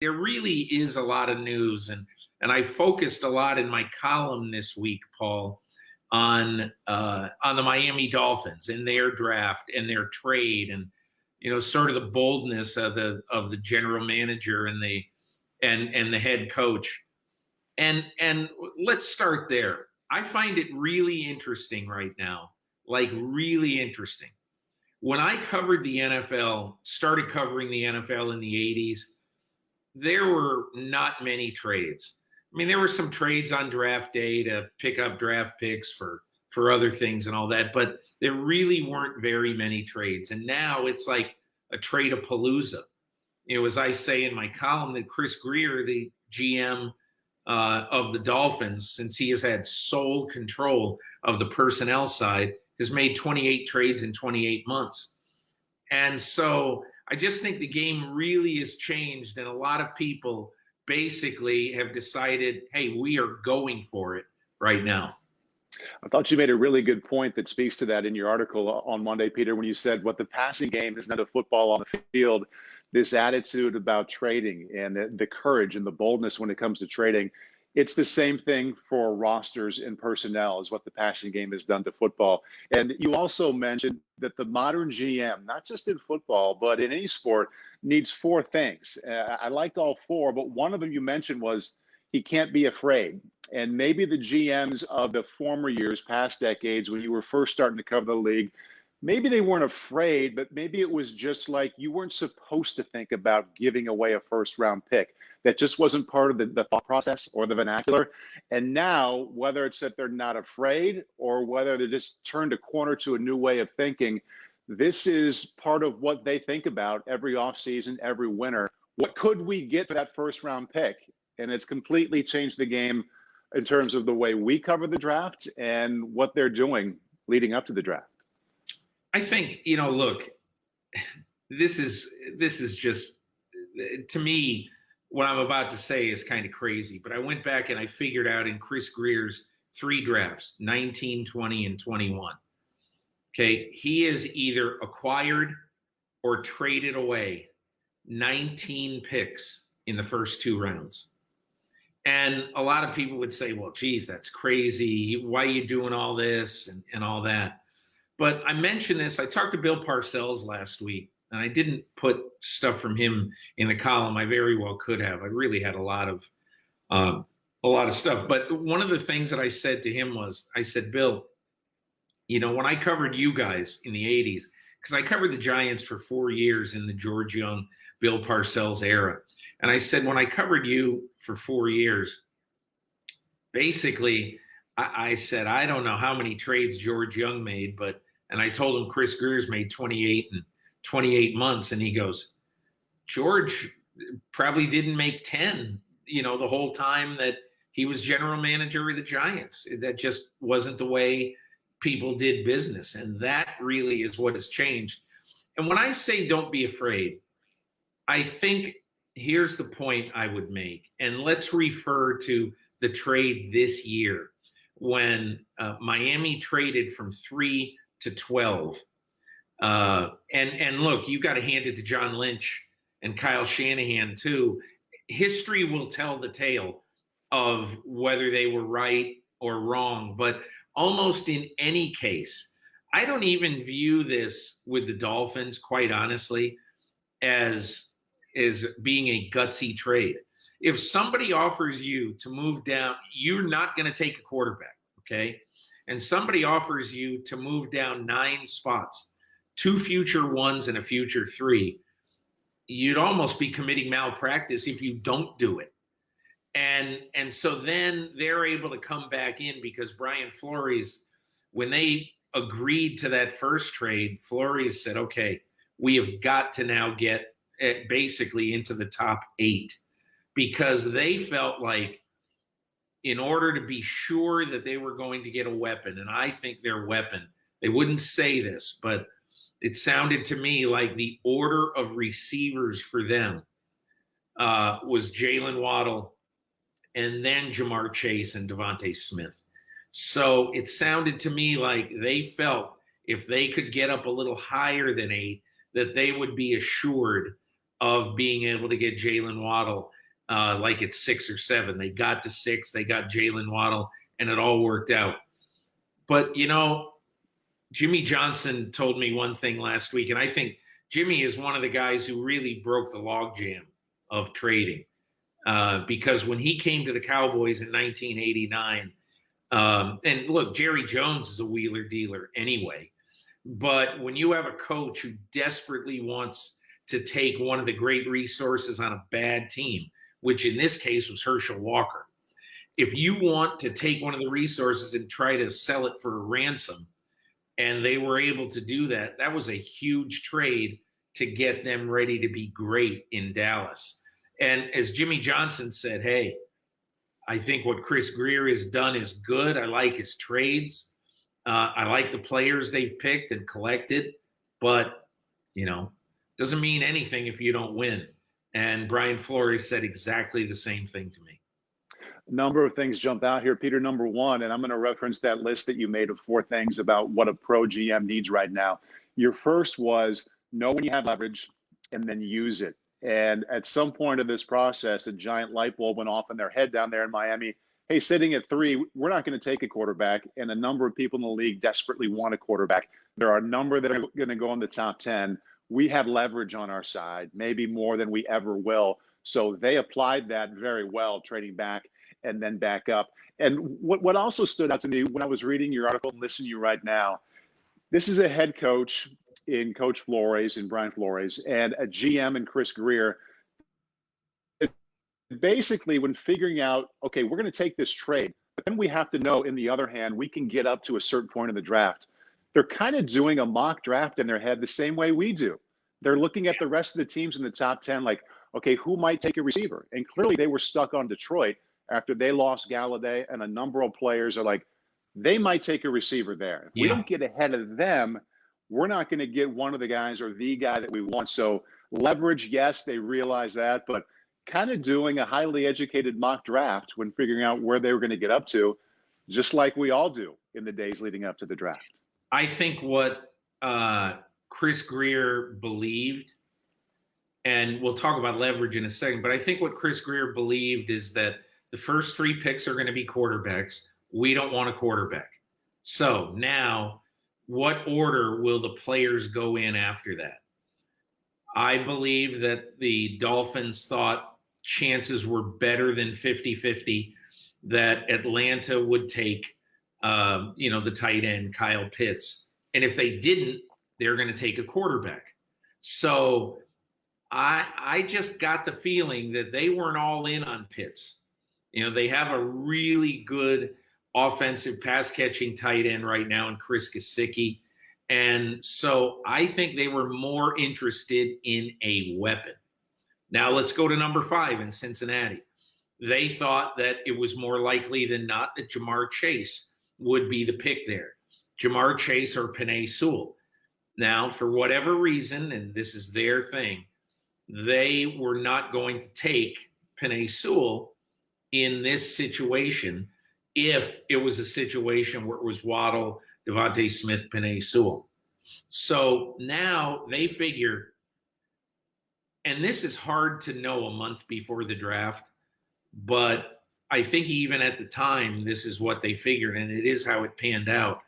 there really is a lot of news, and I focused a lot in my column this week, Paul, on the Miami Dolphins and their draft and their trade, and sort of the boldness of the general manager and the head coach. And let's start there. I find it really interesting right now, like really interesting. When I covered the NFL, started covering the NFL in the 80s, there were not many trades. I mean, there were some trades on draft day to pick up draft picks for other things and all that, but there really weren't very many trades. And now it's like a trade-a-palooza. As I say in my column, that Chris Grier, the GM of the Dolphins, since he has had sole control of the personnel side, has made 28 trades in 28 months. And so I just think the game really has changed, and a lot of people basically have decided, hey, we are going for it right now. I thought you made a really good point that speaks to that in your article on Monday, Peter, when you said what the passing game is not a football on the field, this attitude about trading and the courage and the boldness when it comes to trading. It's the same thing for rosters and personnel as what the passing game has done to football. And you also mentioned that the modern GM, not just in football, but in any sport, needs four things. I liked all four, but one of them you mentioned was he can't be afraid. And maybe the GMs of the former years, past decades, when you were first starting to cover the league, maybe they weren't afraid, but maybe it was just like you weren't supposed to think about giving away a first-round pick. That just wasn't part of the thought process or the vernacular. And now, whether it's that they're not afraid or whether they just turned a corner to a new way of thinking, this is part of what they think about every offseason, every winter. What could we get for that first-round pick? And it's completely changed the game in terms of the way we cover the draft and what they're doing leading up to the draft. I think, look, this is just, to me, what I'm about to say is kind of crazy, but I went back and I figured out in Chris Grier's 3 drafts, 19, 20, and 21. Okay, he has either acquired or traded away 19 picks in the first 2 rounds. And a lot of people would say, well, geez, that's crazy. Why are you doing all this and all that? But I mentioned this. I talked to Bill Parcells last week, and I didn't put stuff from him in the column. I very well could have. I really had a lot of stuff. But one of the things that I said to him was, I said, Bill, when I covered you guys in the 80s, because I covered the Giants for 4 years in the George Young, Bill Parcells era. And I said, when I covered you for 4 years, basically, I said, I don't know how many trades George Young made, and I told him Chris Grier's made 28 in 28 months. And he goes, George probably didn't make 10, the whole time that he was general manager of the Giants. That just wasn't the way people did business. And that really is what has changed. And when I say don't be afraid, I think here's the point I would make. And let's refer to the trade this year when Miami traded from 3 to 12. And look, you got to hand it to John Lynch and Kyle Shanahan too. History will tell the tale of whether they were right or wrong. But almost in any case, I don't even view this with the Dolphins, quite honestly, as being a gutsy trade. If somebody offers you to move down, you're not going to take a quarterback, okay? And somebody offers you to move down 9 spots, 2 future 1s and a future 3, you'd almost be committing malpractice if you don't do it. And so then they're able to come back in because Brian Flores, when they agreed to that first trade, Flores said, okay, we have got to now get basically into the top 8, because they felt like in order to be sure that they were going to get a weapon, and I think their weapon, they wouldn't say this, but it sounded to me like the order of receivers for them was Jalen Waddle and then Jamar Chase and Devontae Smith. So it sounded to me like they felt if they could get up a little higher than 8, that they would be assured of being able to get Jalen Waddle like it's 6 or 7. They got to 6, they got Jalen Waddle, and it all worked out. But, Jimmy Johnson told me one thing last week, and I think Jimmy is one of the guys who really broke the logjam of trading. Because when he came to the Cowboys in 1989, and look, Jerry Jones is a wheeler dealer anyway, but when you have a coach who desperately wants to take one of the great resources on a bad team, which in this case was Herschel Walker, if you want to take one of the resources and try to sell it for a ransom, and they were able to do that, that was a huge trade to get them ready to be great in Dallas. And as Jimmy Johnson said, hey, I think what Chris Grier has done is good. I like his trades. I like the players they've picked and collected. But, doesn't mean anything if you don't win. And Brian Flores said exactly the same thing to me. A number of things jump out here, Peter. Number one, and I'm going to reference that list that you made of 4 things about what a pro GM needs right now. Your first was know when you have leverage and then use it. And at some point of this process, a giant light bulb went off in their head down there in Miami. Hey, sitting at 3, we're not going to take a quarterback. And a number of people in the league desperately want a quarterback. There are a number that are going to go in the top 10. We have leverage on our side, maybe more than we ever will. So they applied that very well, trading back and then back up. And what also stood out to me when I was reading your article and listening to you right now, this is a head coach in Coach Flores and Brian Flores and a GM in Chris Grier. Basically, when figuring out, okay, we're going to take this trade, but then we have to know, in the other hand, we can get up to a certain point in the draft. They're kind of doing a mock draft in their head the same way we do. They're looking at the rest of the teams in the top 10 like, okay, who might take a receiver? And clearly they were stuck on Detroit after they lost Galladay, and a number of players are like, they might take a receiver there. If we don't get ahead of them, we're not going to get one of the guys or the guy that we want. So leverage, yes, they realize that, but kind of doing a highly educated mock draft when figuring out where they were going to get up to, just like we all do in the days leading up to the draft. I think what Chris Grier believed, and we'll talk about leverage in a second, but I think what Chris Grier believed is that the first 3 picks are going to be quarterbacks. We don't want a quarterback. So now, what order will the players go in after that? I believe that the Dolphins thought chances were better than 50-50 that Atlanta would take, the tight end, Kyle Pitts. And if they didn't, they're going to take a quarterback. So I just got the feeling that they weren't all in on Pitts. They have a really good offensive pass-catching tight end right now in Chris Gesicki. And so I think they were more interested in a weapon. Now let's go to number 5 in Cincinnati. They thought that it was more likely than not that Jamar Chase would be the pick there. Jamar Chase or Penei Sewell. Now, for whatever reason, and this is their thing, they were not going to take Penei Sewell in this situation if it was a situation where it was Waddle, Devontae Smith, Penei Sewell. So now they figure, and this is hard to know a month before the draft, but I think even at the time, this is what they figured, and it is how it panned out.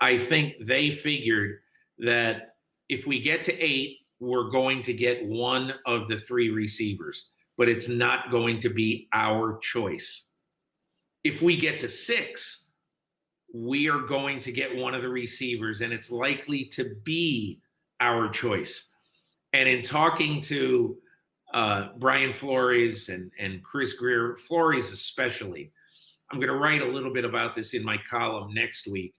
I think they figured that if we get to 8, we're going to get one of the 3 receivers, but it's not going to be our choice. If we get to 6, we are going to get one of the receivers, and it's likely to be our choice. And in talking to Brian Flores and Chris Grier, Flores especially, I'm going to write a little bit about this in my column next week.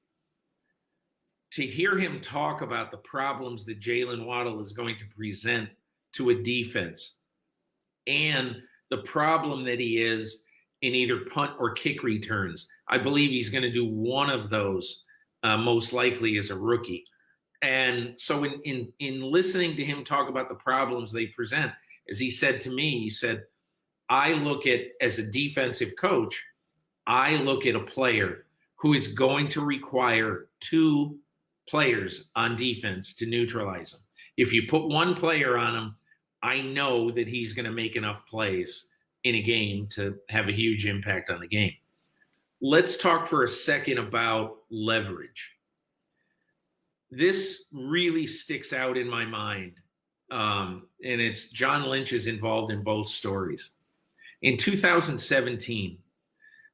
To hear him talk about the problems that Jalen Waddle is going to present to a defense and the problem that he is in either punt or kick returns. I believe he's going to do one of those most likely as a rookie. And so in listening to him talk about the problems they present, as he said to me, he said, I look at, as a defensive coach, I look at a player who is going to require 2 players on defense to neutralize him. If you put one player on him, I know that he's going to make enough plays in a game to have a huge impact on the game. Let's talk for a second about leverage. This really sticks out in my mind, and it's John Lynch is involved in both stories. In 2017,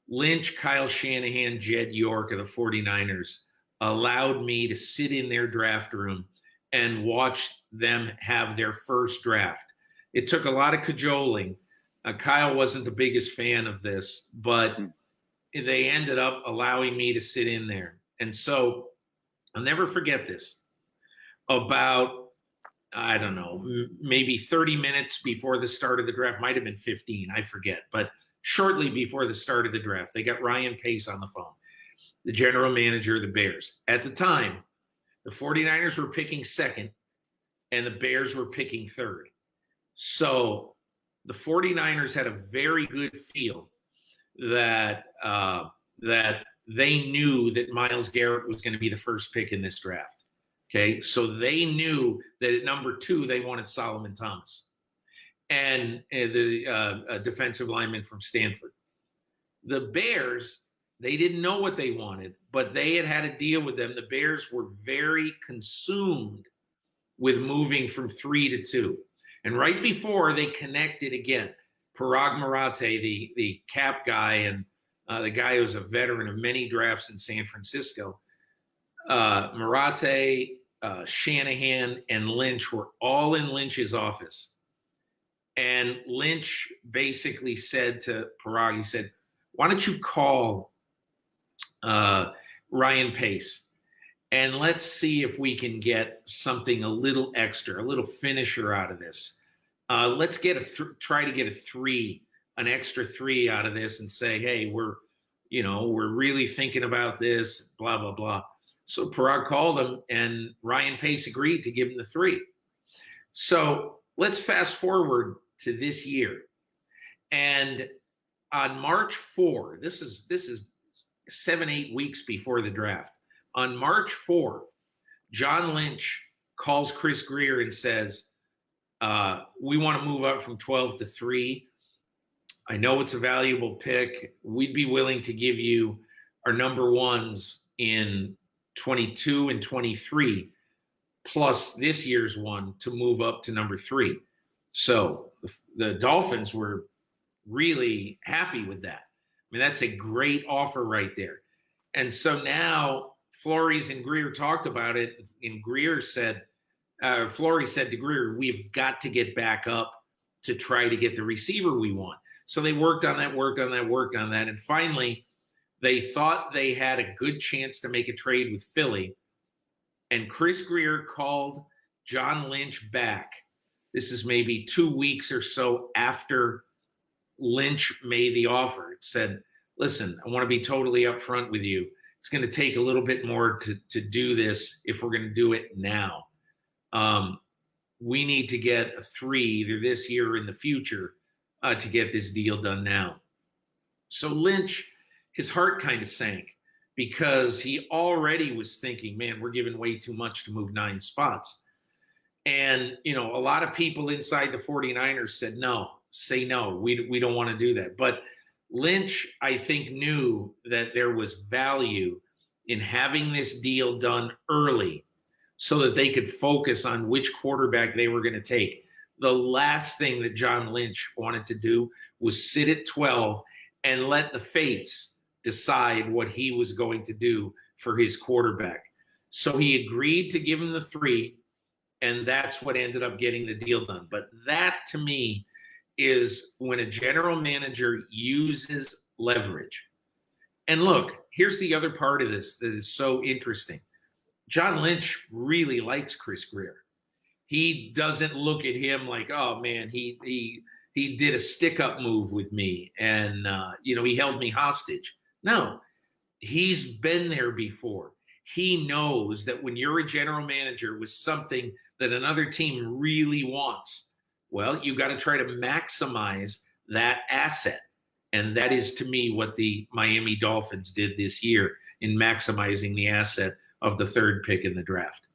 Lynch, Kyle Shanahan, Jed York of the 49ers allowed me to sit in their draft room and watch them have their first draft. It took a lot of cajoling. Kyle wasn't the biggest fan of this, but they ended up allowing me to sit in there. And so I'll never forget this. About, I don't know, maybe 30 minutes before the start of the draft, might have been 15, I forget, but shortly before the start of the draft, they got Ryan Pace on the phone, the general manager of the Bears. At the time, the 49ers were picking second and the Bears were picking third. So the 49ers had a very good feel that they knew that Myles Garrett was going to be the first pick in this draft. Okay, so they knew that at number 2 they wanted Solomon Thomas and the defensive lineman from Stanford. The Bears, they didn't know what they wanted, but they had a deal with them. The Bears were very consumed with moving from 3 to 2. And right before they connected again, Parag Marathe, the cap guy and the guy who's a veteran of many drafts in San Francisco, Marathe, Shanahan, and Lynch were all in Lynch's office. And Lynch basically said to Parag, he said, why don't you call Ryan Pace and let's see if we can get something a little extra, a little finisher out of this. Let's get try to get an extra 3 out of this and say, hey, we're really thinking about this, blah, blah, blah. So Parag called him and Ryan Pace agreed to give him the 3. So let's fast forward to this year. And on March 4, this is 7-8 weeks before the draft. On March 4, John Lynch calls Chris Grier and says, we want to move up from 12 to 3. I know it's a valuable pick. We'd be willing to give you our number ones in 22 and 23, plus this year's one to move up to number 3. So the Dolphins were really happy with that. I mean, that's a great offer right there. And so now Flores and Grier talked about it, and Grier said, Flores said to Grier, we've got to get back up to try to get the receiver we want. So they worked on that. And finally, they thought they had a good chance to make a trade with Philly. And Chris Grier called John Lynch back. This is maybe 2 weeks or so after Lynch made the offer. It said, listen, I want to be totally upfront with you. It's going to take a little bit more to do this if we're going to do it now. We need to get a 3 either this year or in the future to get this deal done now. So Lynch, his heart kind of sank because he already was thinking, man, we're giving way too much to move 9 spots. And, a lot of people inside the 49ers said, no, say no, we don't want to do that. But Lynch, I think, knew that there was value in having this deal done early so that they could focus on which quarterback they were going to take. The last thing that John Lynch wanted to do was sit at 12 and let the fates decide what he was going to do for his quarterback. So he agreed to give him the 3, and that's what ended up getting the deal done. But that, to me, is when a general manager uses leverage. And look, here's the other part of this that is so interesting. John Lynch really likes Chris Grier. He doesn't look at him like, oh man, he did a stick-up move with me and he held me hostage. No, he's been there before. He knows that when you're a general manager with something that another team really wants, well, you got to try to maximize that asset. And that is, to me, what the Miami Dolphins did this year in maximizing the asset of the 3rd pick in the draft.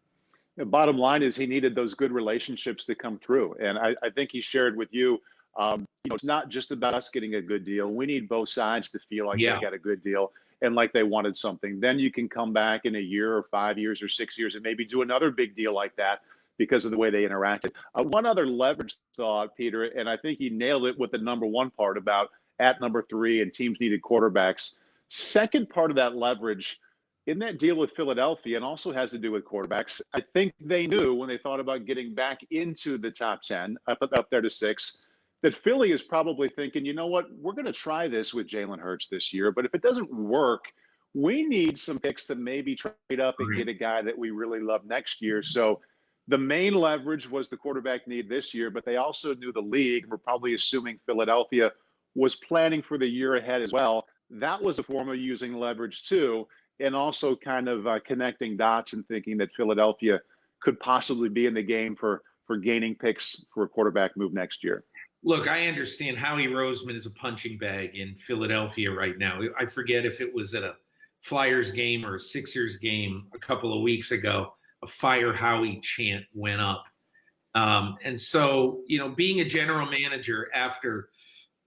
The bottom line is he needed those good relationships to come through. And I think he shared with you, it's not just about us getting a good deal. We need both sides to feel like they Yeah. got a good deal and like they wanted something. Then you can come back in a year or 5 years or 6 years and maybe do another big deal like that because of the way they interacted. One other leverage thought, Peter, and I think he nailed it with the number one part about at number 3 and teams needed quarterbacks. Second part of that leverage in that deal with Philadelphia, and also has to do with quarterbacks, I think they knew when they thought about getting back into the top 10, up there to 6, that Philly is probably thinking, you know what, we're going to try this with Jalen Hurts this year, but if it doesn't work, we need some picks to maybe trade up and get a guy that we really love next year. So the main leverage was the quarterback need this year, but they also knew the league, and we're probably assuming Philadelphia was planning for the year ahead as well. That was a form of using leverage too, and also kind of connecting dots and thinking that Philadelphia could possibly be in the game for gaining picks for a quarterback move next year. Look, I understand Howie Roseman is a punching bag in Philadelphia right now. I forget if it was at a Flyers game or a Sixers game a couple of weeks ago, a Fire Howie chant went up. And so, being a general manager after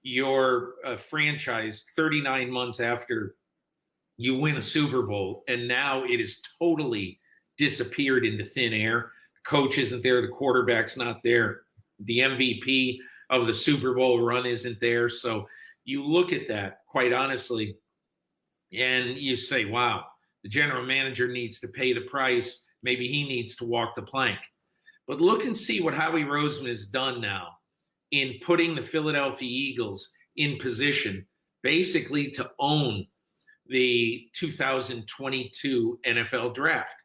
your franchise 39 months after you win a Super Bowl, and now it is totally disappeared into thin air. The coach isn't there. The quarterback's not there. The MVP of the Super Bowl run isn't there. So you look at that, quite honestly, and you say, wow, the general manager needs to pay the price. Maybe he needs to walk the plank. But look and see what Howie Roseman has done now in putting the Philadelphia Eagles in position basically to own the 2022 NFL draft.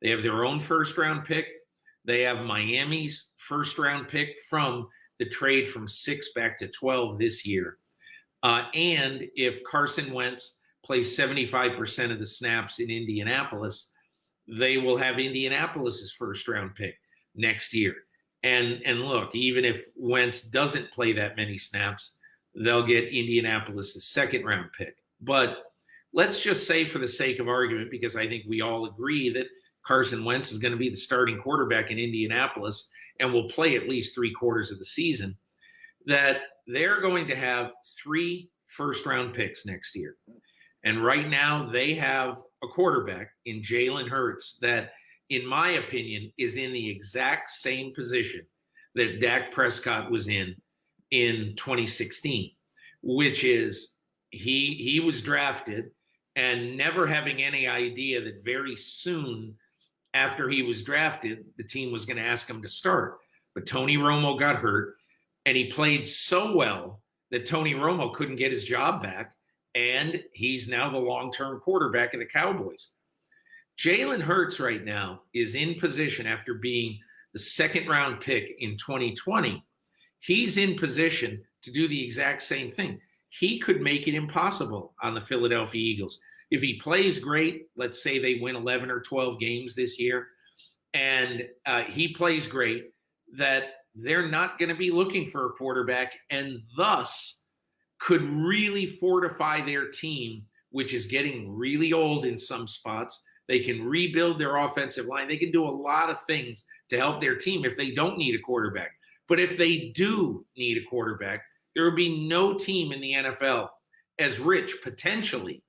They have their own first-round pick. They have Miami's first-round pick from the trade from 6 back to 12 this year. And if Carson Wentz plays 75% of the snaps in Indianapolis, they will have Indianapolis's first-round pick next year. And look, even if Wentz doesn't play that many snaps, they'll get Indianapolis's second-round pick. But let's just say, for the sake of argument, because I think we all agree that Carson Wentz is going to be the starting quarterback in Indianapolis and will play at least 3/4 of the season, that they're going to have 3 first-round picks next year. And right now they have a quarterback in Jalen Hurts that, in my opinion, is in the exact same position that Dak Prescott was in 2016, which is he was drafted and never having any idea that very soon after he was drafted, the team was going to ask him to start. But Tony Romo got hurt, and he played so well that Tony Romo couldn't get his job back, and he's now the long-term quarterback of the Cowboys. Jalen Hurts right now is in position after being the second-round pick in 2020. He's in position to do the exact same thing. He could make it impossible on the Philadelphia Eagles. If he plays great, let's say they win 11 or 12 games this year, and he plays great, that they're not going to be looking for a quarterback, and thus could really fortify their team, which is getting really old in some spots. They can rebuild their offensive line. They can do a lot of things to help their team if they don't need a quarterback. But if they do need a quarterback, there will be no team in the NFL as rich, potentially,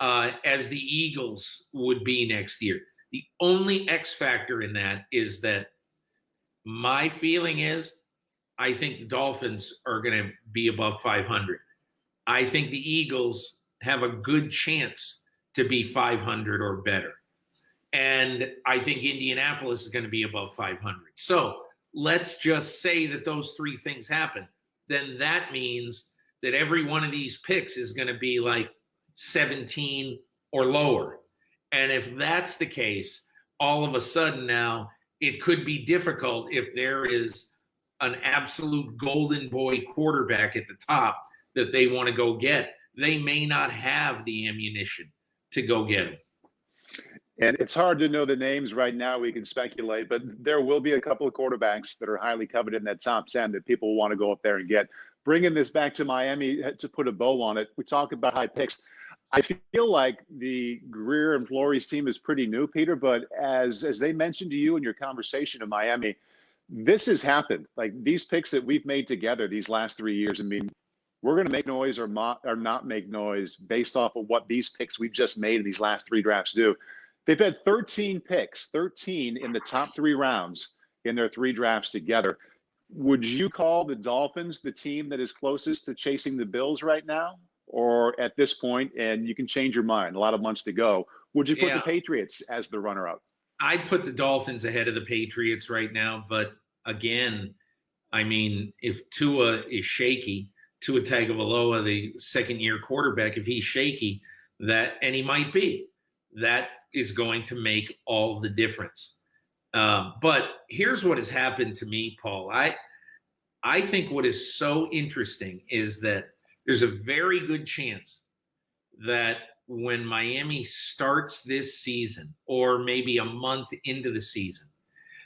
as the Eagles would be next year. The only X factor in that is that my feeling is I think the Dolphins are going to be above 500. I think the Eagles have a good chance to be 500 or better. And I think Indianapolis is going to be above 500. So let's just say that those 3 things happen. Then that means that every one of these picks is going to be like 17 or lower. And if that's the case, all of a sudden now it could be difficult if there is an absolute golden boy quarterback at the top that they want to go get. They may not have the ammunition to go get him. And it's hard to know the names right now. We can speculate, but there will be a couple of quarterbacks that are highly coveted in that top 10 that people want to go up there and get. Bringing this back to Miami to put a bow on it, we talk about high picks. I feel like the Grier and Flores team is pretty new, Peter, but as they mentioned to you in your conversation in Miami, this has happened. Like these picks that we've made together these last 3 years, I mean, we're going to make noise or not make noise based off of what these picks we've just made in these last 3 drafts do. They've had 13 picks, 13 in the top 3 rounds in their 3 drafts together. Would you call the Dolphins the team that is closest to chasing the Bills right now? Or at this point, and you can change your mind, a lot of months to go, would you put the Patriots as the runner-up? I'd put the Dolphins ahead of the Patriots right now. But again, I mean, if Tua is shaky, Tua Tagovailoa, the second-year quarterback, if he's shaky, and he might be, that is going to make all the difference. But here's what has happened to me, Paul. I think what is so interesting is that there's a very good chance that when Miami starts this season, or maybe a month into the season,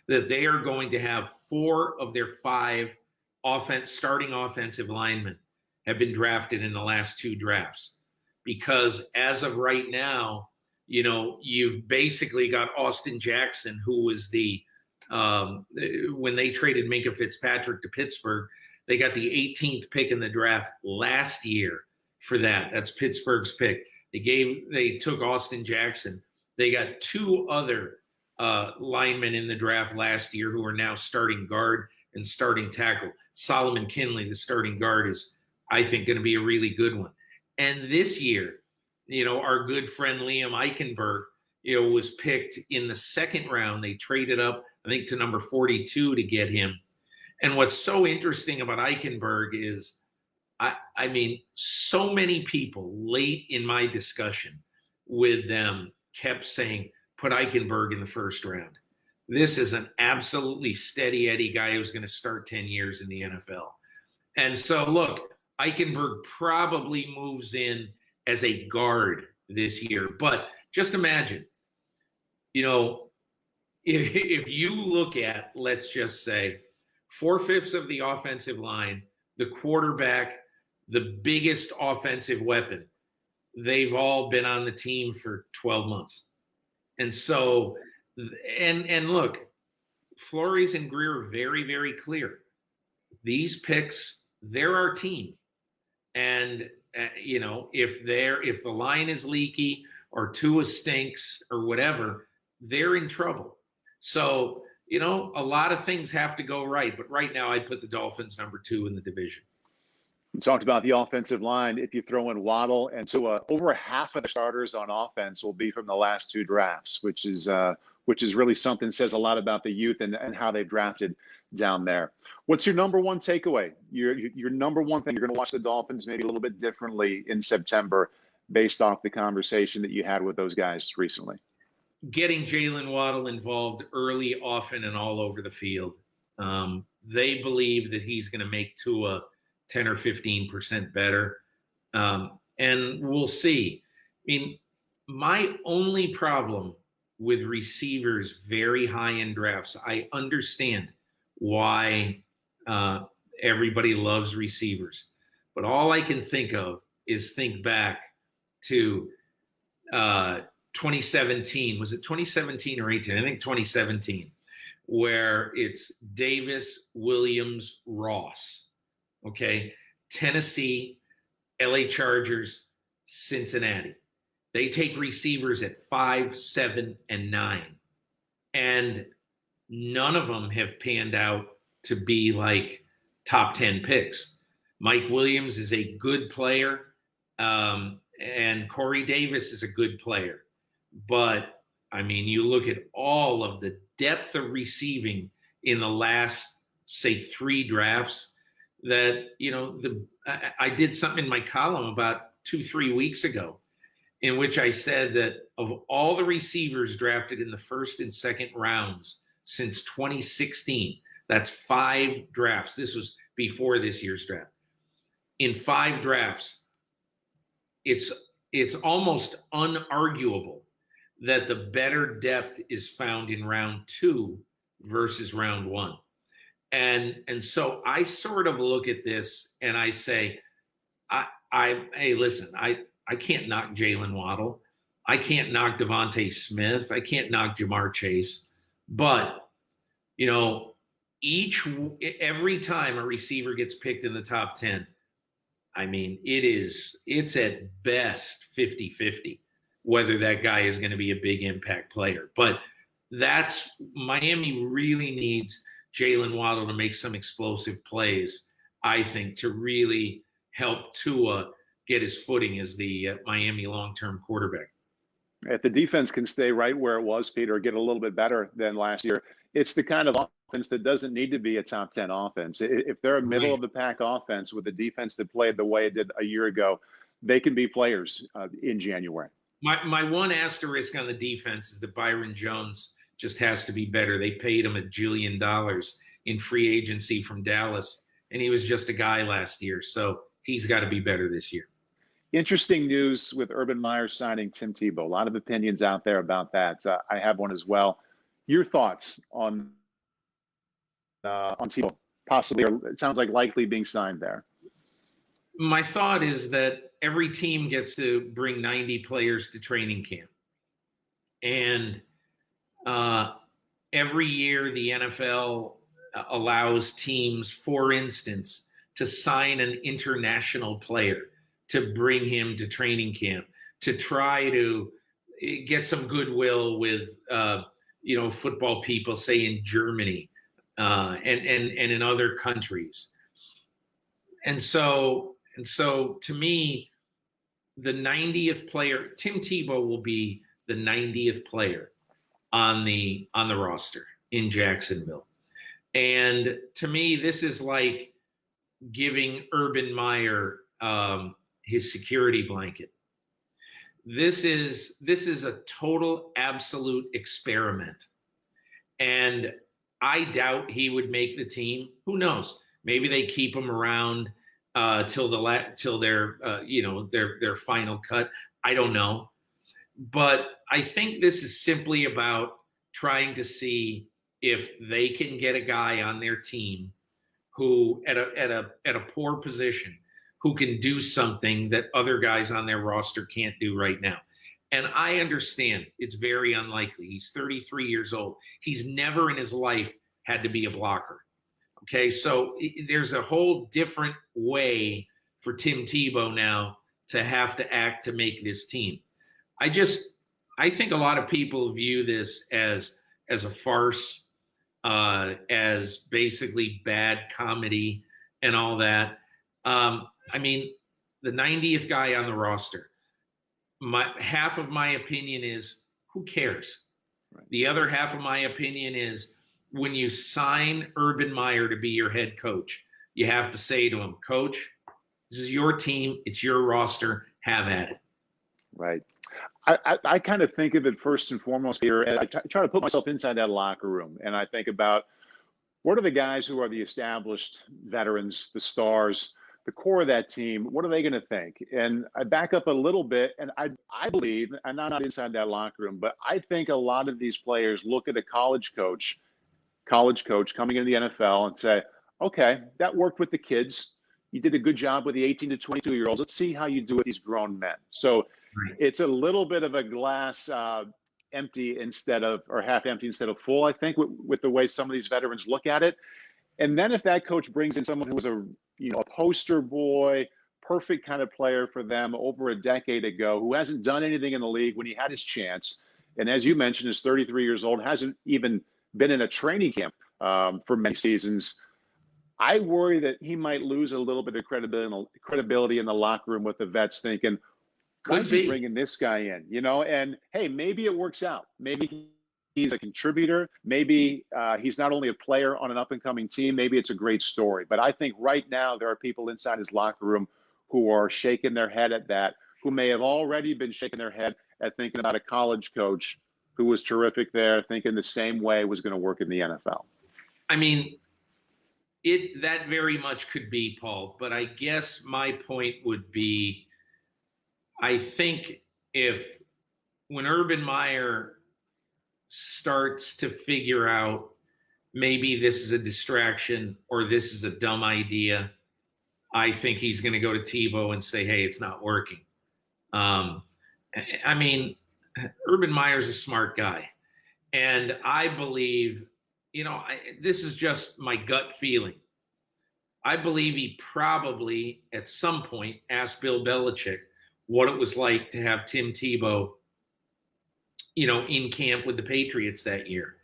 that they are going to have 4 of their 5 starting offensive linemen have been drafted in the last 2 drafts. Because as of right now, you know, you've basically got Austin Jackson, who was when they traded Minkah Fitzpatrick to Pittsburgh, they got the 18th pick in the draft last year for that. That's Pittsburgh's pick. They took Austin Jackson. They got 2 other linemen in the draft last year who are now starting guard and starting tackle. Solomon Kinley, the starting guard, is, I think, going to be a really good one. And this year, you know, our good friend Liam Eichenberg, you know, was picked in the 2nd round. They traded up, I think, to number 42 to get him. And what's so interesting about Eichenberg is, I mean, so many people late in my discussion with them kept saying, put Eichenberg in the 1st round. This is an absolutely steady Eddie guy who's going to start 10 years in the NFL. And so, look, Eichenberg probably moves in as a guard this year. But just imagine, you know, if you look at, let's just say, 4/5 of the offensive line, the quarterback, the biggest offensive weapon, they've all been on the team for 12 months. And so, and look, Flores and Grier are very, very clear. These picks, they're our team. And, you know, if the line is leaky or Tua stinks or whatever, they're in trouble. So, you know, a lot of things have to go right. But right now, I'd put the Dolphins number 2 in the division. You talked about the offensive line. If you throw in Waddle and Tua, over half of the starters on offense will be from the last 2 drafts, which is really something. Says a lot about the youth and how they've drafted down there. What's your number one takeaway? Your number one thing, you're going to watch the Dolphins maybe a little bit differently in September based off the conversation that you had with those guys recently. Getting Jalen Waddle involved early, often, and all over the field. They believe that he's going to make Tua 10 or 15% better. And we'll see. I mean, my only problem with receivers very high in drafts, I understand why everybody loves receivers. But all I can think of is think back to 2017. Was it 2017 or 18? I think 2017, where it's Davis, Williams, Ross. Okay. Tennessee, LA Chargers, Cincinnati. They take receivers at 5, 7, and 9. And none of them have panned out to be like top 10 picks. Mike Williams is a good player. And Corey Davis is a good player. But, I mean, you look at all of the depth of receiving in the last, say, 3 drafts that, you know, I did something in my column about 2-3 weeks ago in which I said that of all the receivers drafted in the 1st and 2nd rounds since 2016, that's 5 drafts. This was before this year's draft. In 5 drafts, it's almost unarguable that the better depth is found in round 2 versus round 1. And so I sort of look at this and I say, hey, listen, I can't knock Jalen Waddle. I can't knock Devontae Smith. I can't knock Jamar Chase. But, you know, every time a receiver gets picked in the top 10, I mean, it's at best 50-50 whether that guy is going to be a big impact player. But Miami really needs Jalen Waddle to make some explosive plays, I think, to really help Tua get his footing as the Miami long-term quarterback. If the defense can stay right where it was, Peter, get a little bit better than last year, it's the kind of offense that doesn't need to be a top 10 offense. If they're a middle of the pack offense with a defense that played the way it did a year ago, they can be players in January. My one asterisk on the defense is that Byron Jones just has to be better. They paid him $1 jillion in free agency from Dallas, and he was just a guy last year. So he's got to be better this year. Interesting news with Urban Meyer signing Tim Tebow. A lot of opinions out there about that. I have one as well. Your thoughts on Tebow possibly, or it sounds like likely being signed there? My thought is that every team gets to bring 90 players to training camp. And every year the NFL allows teams, for instance, to sign an international player to bring him to training camp, to try to get some goodwill with, football people, say in Germany and in other countries. And so to me, the 90th player, Tim Tebow will be the 90th player on the roster in Jacksonville. And to me, this is like giving Urban Meyer his security blanket. This is a total absolute experiment. And I doubt he would make the team. Who knows? Maybe they keep him around till their final cut. I don't know. But I think this is simply about trying to see if they can get a guy on their team who at a poor position, who can do something that other guys on their roster can't do right now. And I understand it's very unlikely. He's 33 years old. He's never in his life had to be a blocker. Okay, so there's a whole different way for Tim Tebow now to have to act to make this team. I think a lot of people view this as a farce, as basically bad comedy and all that. I mean, the 90th guy on the roster, half of my opinion is, who cares? Right. The other half of my opinion is, when you sign Urban Meyer to be your head coach, you have to say to him, Coach, this is your team. It's your roster. Have at it. Right. I kind of think of it first and foremost, Peter, I try to put myself inside that locker room, and I think about what are the guys who are the established veterans, the stars, the core of that team, what are they going to think? And I back up a little bit, and I believe, and I'm not inside that locker room, but I think a lot of these players look at a college coach coming into the NFL and say, okay, that worked with the kids. You did a good job with the 18 to 22-year-olds. Let's see how you do with these grown men. So it's a little bit of a glass empty or half empty instead of full, I think, with the way some of these veterans look at it. And then if that coach brings in someone who was a poster boy, perfect kind of player for them over a decade ago, who hasn't done anything in the league when he had his chance, and as you mentioned, is 33 years old, hasn't even been in a training camp for many seasons, I worry that he might lose a little bit of credibility in the locker room with the vets, thinking, why is he bringing this guy in? And hey, maybe it works out. Maybe he's a contributor. Maybe he's not only a player on an up-and-coming team. Maybe it's a great story. But I think right now there are people inside his locker room who are shaking their head at that, who may have already been shaking their head at thinking about a college coach who was terrific there, thinking the same way was going to work in the NFL. I mean, that very much could be, Paul. But I guess my point would be, I think when Urban Meyer starts to figure out maybe this is a distraction or this is a dumb idea, I think he's going to go to Tebow and say, hey, it's not working. I mean, Urban Meyer's a smart guy. And I believe, this is just my gut feeling. I believe he probably at some point asked Bill Belichick what it was like to have Tim Tebow, in camp with the Patriots that year.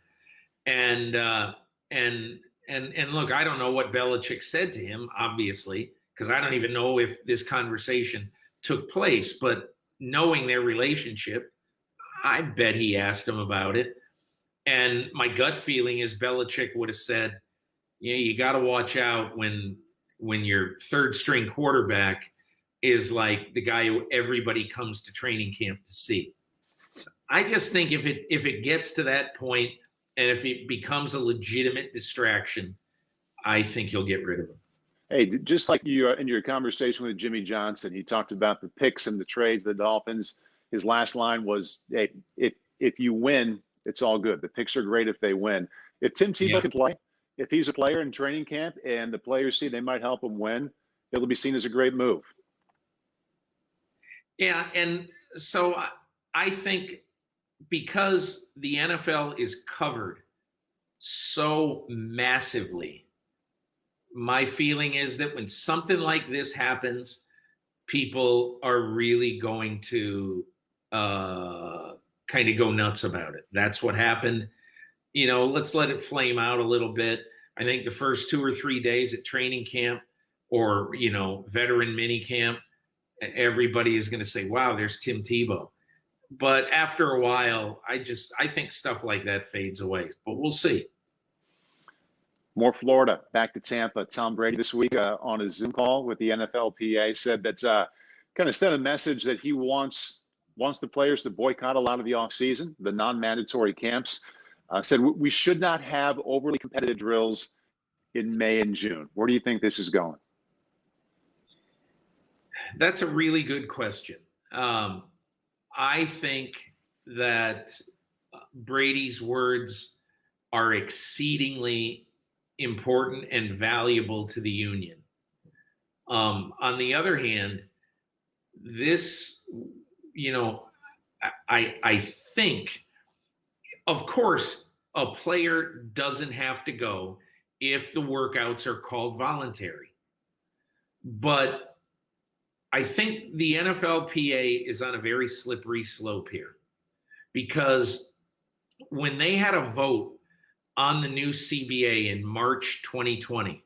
And look, I don't know what Belichick said to him, obviously, because I don't even know if this conversation took place. But knowing their relationship, I bet he asked him about it. And my gut feeling is Belichick would have said, you got to watch out when your third string quarterback is like the guy who everybody comes to training camp to see. So I just think if it gets to that point and if it becomes a legitimate distraction, I think he'll get rid of him. Hey, just like you in your conversation with Jimmy Johnson, he talked about the picks and the trades, the Dolphins. His last line was, hey, if you win, it's all good. The picks are great if they win. If Tim Tebow can play, if he's a player in training camp and the players see they might help him win, it'll be seen as a great move. Yeah, and so I think because the NFL is covered so massively, my feeling is that when something like this happens, people are really going to kind of go nuts about it. That's what happened. Let's let it flame out a little bit. I think the first 2 or 3 days at training camp or, veteran mini camp, everybody is going to say, wow, there's Tim Tebow. But after a while, I think stuff like that fades away, but we'll see. More Florida, back to Tampa. Tom Brady this week on a Zoom call with the NFLPA said that kind of sent a message that he wants the players to boycott a lot of the offseason, the non-mandatory camps. Said we should not have overly competitive drills in May and June. Where do you think this is going? That's a really good question. I think that Brady's words are exceedingly important and valuable to the union. On the other hand, this, I think, of course, a player doesn't have to go if the workouts are called voluntary. But I think the NFLPA is on a very slippery slope here, because when they had a vote on the new CBA in March 2020,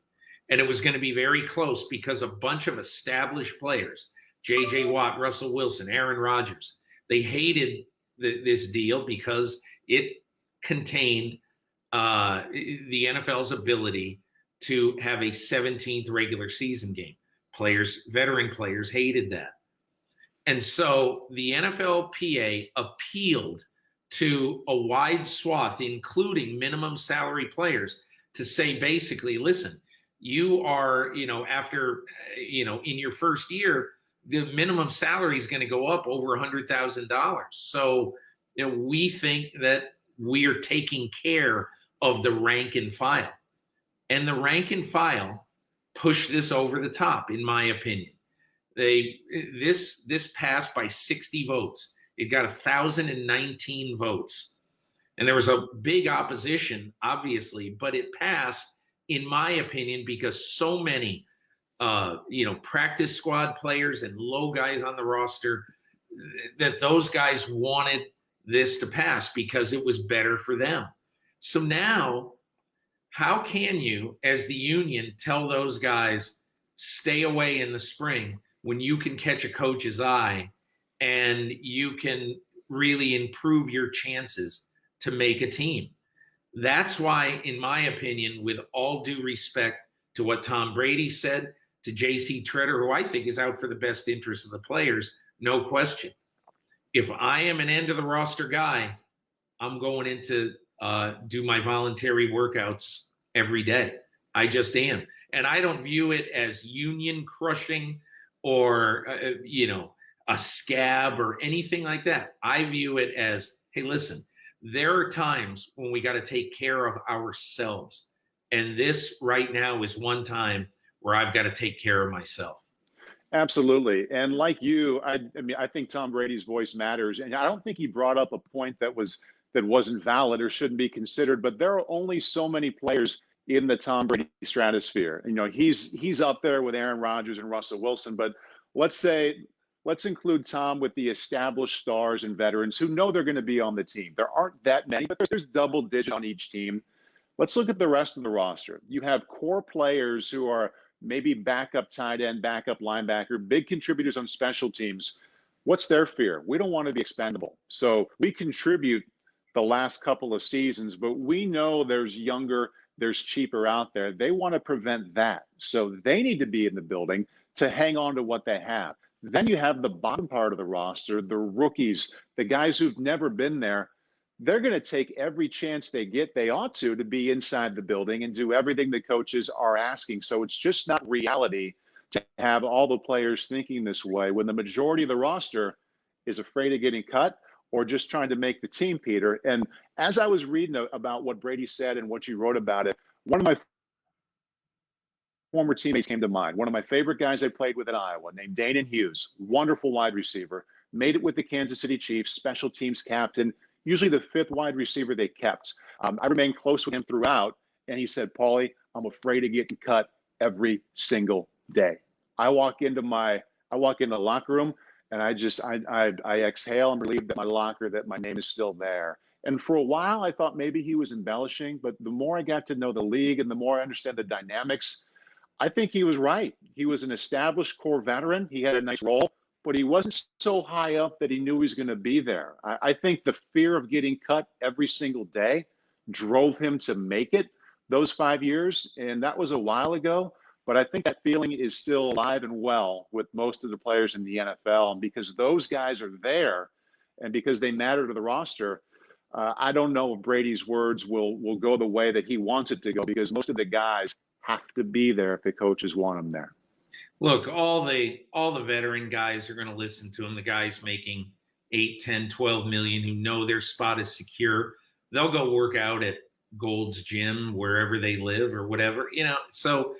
and it was going to be very close because a bunch of established players, J.J. Watt, Russell Wilson, Aaron Rodgers, they hated this deal because it contained the NFL's ability to have a 17th regular season game. Veteran players hated that. And so the NFLPA appealed to a wide swath, including minimum salary players, to say basically, listen, you are, after, in your first year, the minimum salary is going to go up over $100,000. So, we think that we are taking care of the rank and file. And the rank and file pushed this over the top, in my opinion. This passed by 60 votes. It got 1,019 votes. And there was a big opposition, obviously, but it passed, in my opinion, because so many practice squad players and low guys on the roster, that those guys wanted this to pass because it was better for them. So now, how can you, as the union, tell those guys, stay away in the spring when you can catch a coach's eye and you can really improve your chances to make a team? That's why, in my opinion, with all due respect to what Tom Brady said, to J.C. Tretter, who I think is out for the best interest of the players, no question. If I am an end of the roster guy, I'm going into do my voluntary workouts every day. I just am. And I don't view it as union crushing or, a scab or anything like that. I view it as, hey, listen, there are times when we got to take care of ourselves. And this right now is one time where I've got to take care of myself. Absolutely. And like you, I mean, I think Tom Brady's voice matters. And I don't think he brought up a point that wasn't valid or shouldn't be considered. But there are only so many players in the Tom Brady stratosphere. You know, he's up there with Aaron Rodgers and Russell Wilson. But let's include Tom with the established stars and veterans who know they're going to be on the team. There aren't that many, but there's double digit on each team. Let's look at the rest of the roster. You have core players who are maybe backup tight end, backup linebacker, big contributors on special teams. What's their fear? We don't want to be expendable. So we contribute the last couple of seasons, but we know there's younger, there's cheaper out there. They want to prevent that. So they need to be in the building to hang on to what they have. Then you have the bottom part of the roster, the rookies, the guys who've never been there. They're going to take every chance they get. They ought to be inside the building and do everything the coaches are asking. So it's just not reality to have all the players thinking this way when the majority of the roster is afraid of getting cut or just trying to make the team, Peter. And as I was reading about what Brady said and what you wrote about it, one of my former teammates came to mind. One of my favorite guys I played with at Iowa, named Danon Hughes, wonderful wide receiver, made it with the Kansas City Chiefs, special teams captain, usually the fifth wide receiver they kept. I remained close with him throughout, and he said, "Paulie, I'm afraid of getting cut every single day. I walk into the locker room, and I exhale and relieve that my name is still there." And for a while, I thought maybe he was embellishing, but the more I got to know the league and the more I understand the dynamics, I think he was right. He was an established core veteran. He had a nice role, but he wasn't so high up that he knew he was going to be there. I think the fear of getting cut every single day drove him to make it those 5 years. And that was a while ago. But I think that feeling is still alive and well with most of the players in the NFL. And because those guys are there and because they matter to the roster, I don't know if Brady's words will go the way that he wants it to go, because most of the guys have to be there if the coaches want them there. Look, all the veteran guys are going to listen to him. The guys making 8, 10, 12 million who know their spot is secure. They'll go work out at Gold's Gym, wherever they live or whatever, you know. So,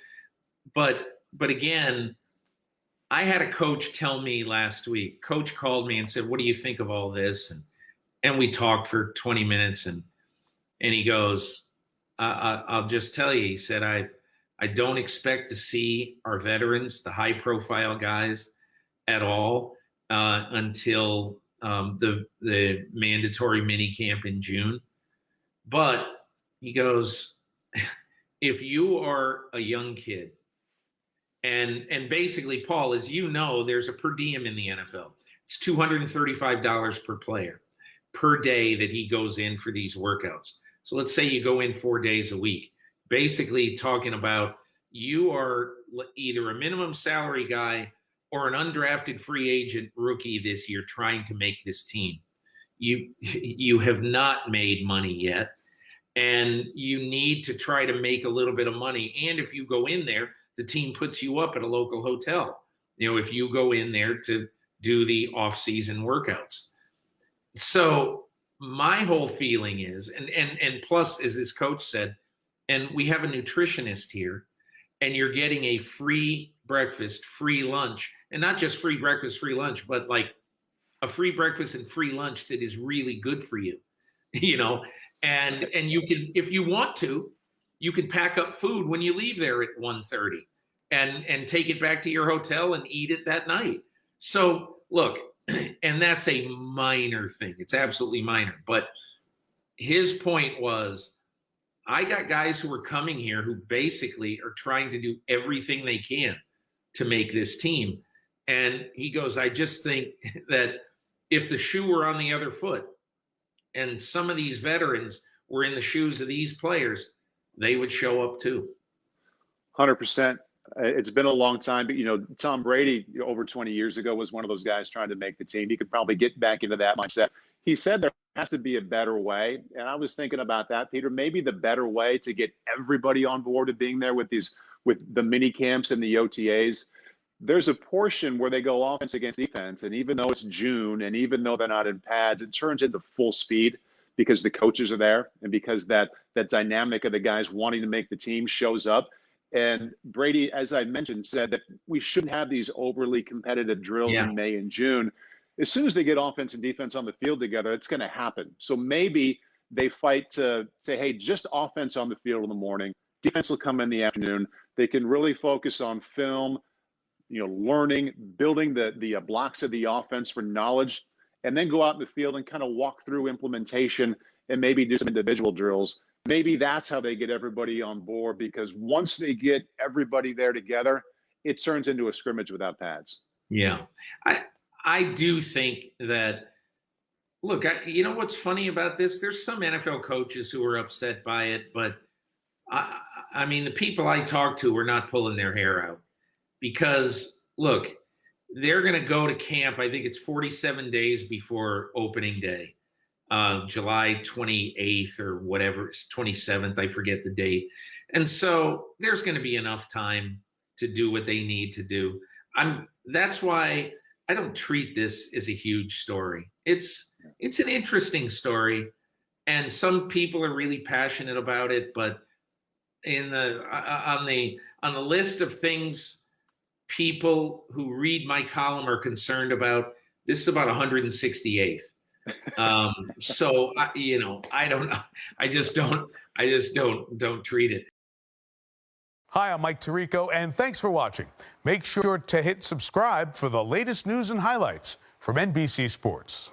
but again, I had a coach tell me last week. Coach called me and said, "What do you think of all this?" And we talked for 20 minutes, and he goes, I'll just tell you, he said, I don't expect to see our veterans, the high-profile guys, at all until the mandatory minicamp in June. But he goes, if you are a young kid, and basically, Paul, as you know, there's a per diem in the NFL. It's $235 per player per day that he goes in for these workouts. So let's say you go in 4 days a week. Basically talking about you are either a minimum salary guy or an undrafted free agent rookie this year trying to make this team. You have not made money yet, and you need to try to make a little bit of money. And if you go in there, the team puts you up at a local hotel. You know, if you go in there to do the off-season workouts. So my whole feeling is, and plus, as this coach said, and we have a nutritionist here, and you're getting a free breakfast, free lunch, and not just free breakfast, free lunch, but like a free breakfast and free lunch that is really good for you, you know, and you can, if you want to, you can pack up food when you leave there at 1:30 and take it back to your hotel and eat it that night. So look, and that's a minor thing. It's absolutely minor. But his point was, I got guys who are coming here who basically are trying to do everything they can to make this team. And he goes, I just think that if the shoe were on the other foot and some of these veterans were in the shoes of these players, they would show up too. 100%. It's been a long time, but, you know, Tom Brady over 20 years ago was one of those guys trying to make the team. He could probably get back into that mindset. He said there has to be a better way. And I was thinking about that, Peter. Maybe the better way to get everybody on board of being there with the mini camps and the OTAs. There's a portion where they go offense against defense. And even though it's June and even though they're not in pads, it turns into full speed because the coaches are there and because that dynamic of the guys wanting to make the team shows up. And Brady, as I mentioned, said that we shouldn't have these overly competitive drills in May and June. As soon as they get offense and defense on the field together, it's going to happen. So maybe they fight to say, hey, just offense on the field in the morning. Defense will come in the afternoon. They can really focus on film, learning, building the blocks of the offense for knowledge, and then go out in the field and kind of walk through implementation and maybe do some individual drills. Maybe that's how they get everybody on board, because once they get everybody there together, it turns into a scrimmage without pads. Yeah. I do think that, look, you know what's funny about this? There's some NFL coaches who are upset by it, but I mean, the people I talk to are not pulling their hair out because, look, they're going to go to camp. I think it's 47 days before opening day, July 28th or whatever, it's 27th. I forget the date. And so there's going to be enough time to do what they need to do. That's why I don't treat this as a huge story. It's an interesting story, and some people are really passionate about it. But on the list of things people who read my column are concerned about, this is about 168th. So I don't know. I just don't treat it. Hi, I'm Mike Tirico, and thanks for watching. Make sure to hit subscribe for the latest news and highlights from NBC Sports.